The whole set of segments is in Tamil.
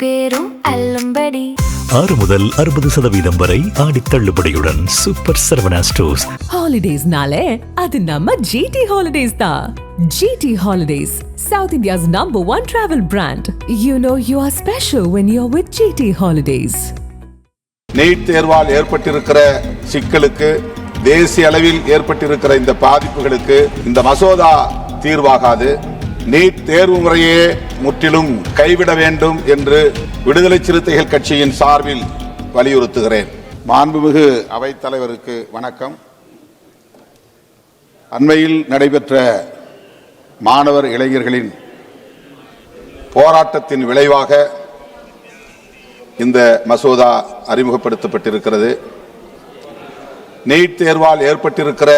பேரும் அல்லும்படி 6 முதல் 60% வரை ஆடி தள்ளுபடியுடன் சூப்பர் சரவணா ஸ்டோர்ஸ். ஹாலிடேஸ்னாலே அது நம்ம ஜிடி ஹாலிடேஸ் தான். GT holidays, South India's #1 travel brand. You know you are special when you're with GT Holidays. NEET தேர்வால் ஏற்பட்டிருக்கிற சிக்கலுக்கு, தேசிய அளவில் ஏற்பட்டிருக்கிற இந்த பாதிப்புகளுக்கு இந்த மசோதா தீர்வாகாது. நீட் தேர்வு முறையே முற்றிலும் கைவிட வேண்டும் என்று விடுதலை சிறுத்தைகள் கட்சியின் சார்பில் வலியுறுத்துகிறேன். மாண்புமிகு அவைத்தலைவருக்கு வணக்கம். அண்மையில் நடைபெற்ற மாணவர் இளைஞர்களின் போராட்டத்தின் விளைவாக இந்த மசோதா அறிமுகப்படுத்தப்பட்டிருக்கிறது. நீட் தேர்வால் ஏற்பட்டிருக்கிற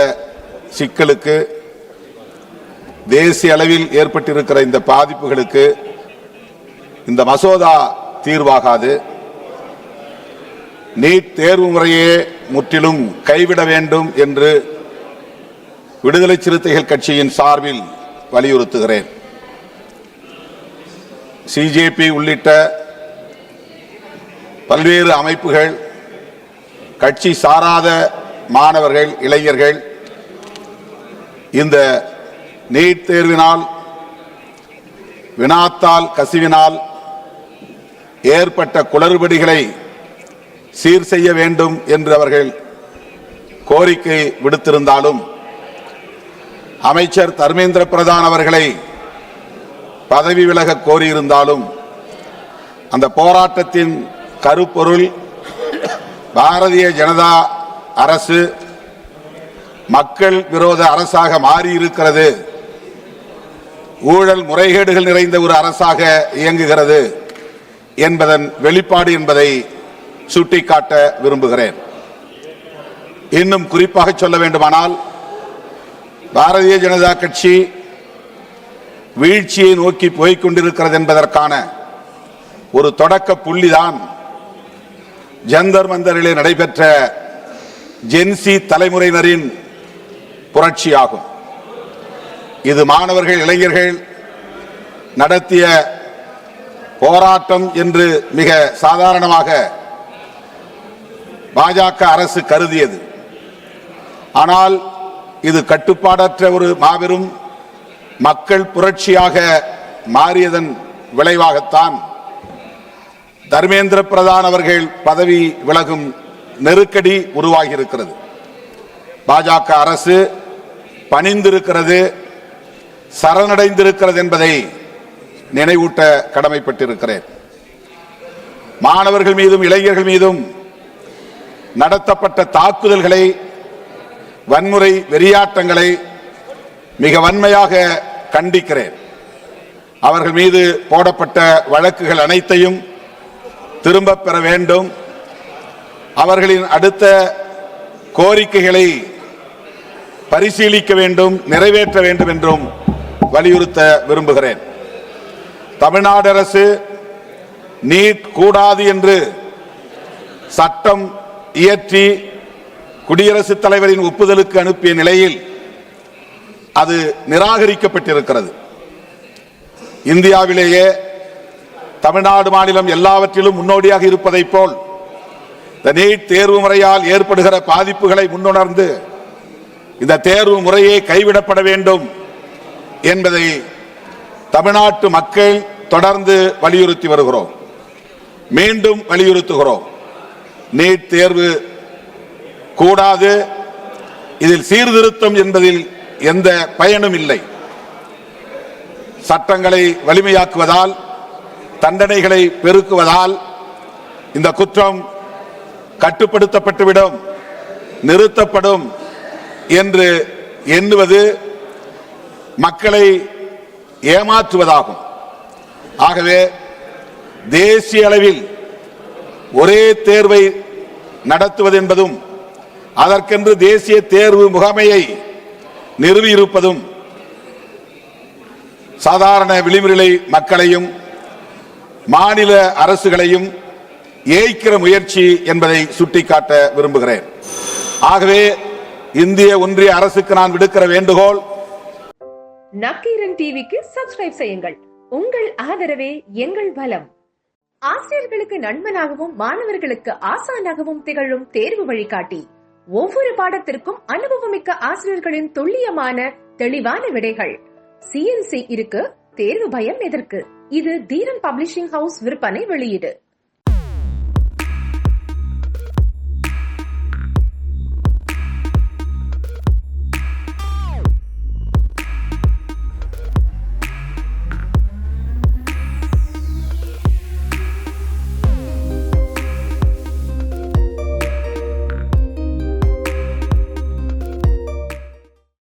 சிக்கலுக்கு, தேசிய அளவில் ஏற்பட்டிருக்கிற இந்த பாதிப்புகளுக்கு இந்த மசோதா தீர்வாகாது. நீட் தேர்வு முறையே முற்றிலும் கைவிட வேண்டும் என்று விடுதலை சிறுத்தைகள் கட்சியின் சார்பில் வலியுறுத்துகிறேன். சிஜேபி உள்ளிட்ட பல்வேறு அமைப்புகள், கட்சி சாராத மாணவர்கள், இளைஞர்கள் இந்த நீட் தேர்வினால், வினாத்தாள் கசிவினால் ஏற்பட்ட குளறுபடிகளை சீர் செய்ய வேண்டும் என்று அவர்கள் கோரிக்கை விடுத்திருந்தாலும், அமைச்சர் தர்மேந்திர பிரதான் அவர்களை பதவி விலக கோரியிருந்தாலும், அந்த போராட்டத்தின் கருப்பொருள் பாரதிய ஜனதா அரசு மக்கள் விரோத அரசாக மாறியிருக்கிறது, ஊழல் முறைகேடுகள் நிறைந்த ஒரு அரசாக இயங்குகிறது என்பதன் வெளிப்பாடு என்பதை சுட்டிக்காட்ட விரும்புகிறேன். இன்னும் குறிப்பாக சொல்ல வேண்டுமானால், பாரதிய ஜனதா கட்சி வீழ்ச்சியை நோக்கி போய்க் கொண்டிருக்கிறது என்பதற்கான ஒரு தொடக்க புள்ளிதான் ஜந்தர் மந்தரிலே நடைபெற்ற ஜென்சி தலைமுறையினரின் புரட்சியாகும். இது மாணவர்கள், இளைஞர்கள் நடத்திய போராட்டம் என்று மிக சாதாரணமாக பாஜக அரசு கருதியது. ஆனால் இது கட்டுப்பாடற்ற ஒரு மாபெரும் மக்கள் புரட்சியாக மாறியதன் விளைவாகத்தான் தர்மேந்திர பிரதான் அவர்கள் பதவி விலகும் நெருக்கடி உருவாகி இருக்கிறது. பாஜக அரசு பணிந்திருக்கிறது, சரணடைந்திருக்கிறது என்பதை நினைவூட்ட கடமைப்பட்டிருக்கிறேன். மாணவர்கள் மீதும் இளைஞர்கள் மீதும் நடத்தப்பட்ட தாக்குதல்களை, வன்முறை வெறியாட்டங்களை மிக வன்மையாக கண்டிக்கிறேன். அவர்கள் மீது போடப்பட்ட வழக்குகள் அனைத்தையும் திரும்பப் பெற வேண்டும். அவர்களின் அடுத்த கோரிக்கைகளை பரிசீலிக்க வேண்டும், நிறைவேற்ற வேண்டும் என்றும் வலியுறுத்த விரும்புகிறேன். தமிழ்நாடு அரசு நீட் கூடாது என்று சட்டம் இயற்றி குடியரசுத் தலைவரின் ஒப்புதலுக்கு அனுப்பிய நிலையில் அது நிராகரிக்கப்பட்டிருக்கிறது. இந்தியாவிலேயே தமிழ்நாடு மாநிலம் எல்லாவற்றிலும் முன்னோடியாக இருப்பதைப் போல் இந்த நீட் தேர்வு முறையால் ஏற்படுகிற பாதிப்புகளை முன்னுணர்ந்து இந்த தேர்வு முறையே கைவிடப்பட வேண்டும் என்பதை தமிழ்நாட்டு மக்கள் தொடர்ந்து வலியுறுத்தி வருகிறோம். மீண்டும் வலியுறுத்துகிறோம். நீட் தேர்வு கூடாது. இதில் சீர்திருத்தம் என்பதில் எந்த பயனும் இல்லை. சட்டங்களை வலிமையாக்குவதால், தண்டனைகளை பெருக்குவதால் இந்த குற்றம் கட்டுப்படுத்தப்பட்டுவிடும், நிறுத்தப்படும் என்று எண்ணுவது மக்களை ஏமாற்றுவதாகும். ஆகவே தேசிய அளவில் ஒரே தேர்வை நடத்துவது என்பதும், அதற்கென்று தேசிய தேர்வு முகமையை நிறுவியிருப்பதும் சாதாரண விளிம்புநிலை மக்களையும் மாநில அரசுகளையும் ஏய்க்கிற முயற்சி என்பதை சுட்டிக்காட்ட விரும்புகிறேன். ஆகவே இந்திய ஒன்றிய அரசுக்கு நான் விடுக்கிற வேண்டுகோள், நக்கீரன் டிவிக்கு சப்ஸ்கிரைப் செய்யுங்கள். உங்கள் ஆதரவே எங்கள் பலம். ஆசிரியர்களுக்கு நண்பனாகவும் மாணவர்களுக்கு ஆசானாகவும் திகழும் தேர்வு வழிகாட்டி. ஒவ்வொரு பாடத்திற்கும் அனுபவமிக்க ஆசிரியர்களின் துல்லியமான தெளிவான விடைகள். CNC இருக்கு, தேர்வு பயம் எதற்கு? இது தீரன் பப்ளிஷிங் ஹவுஸ் விற்பனை வெளியீடு.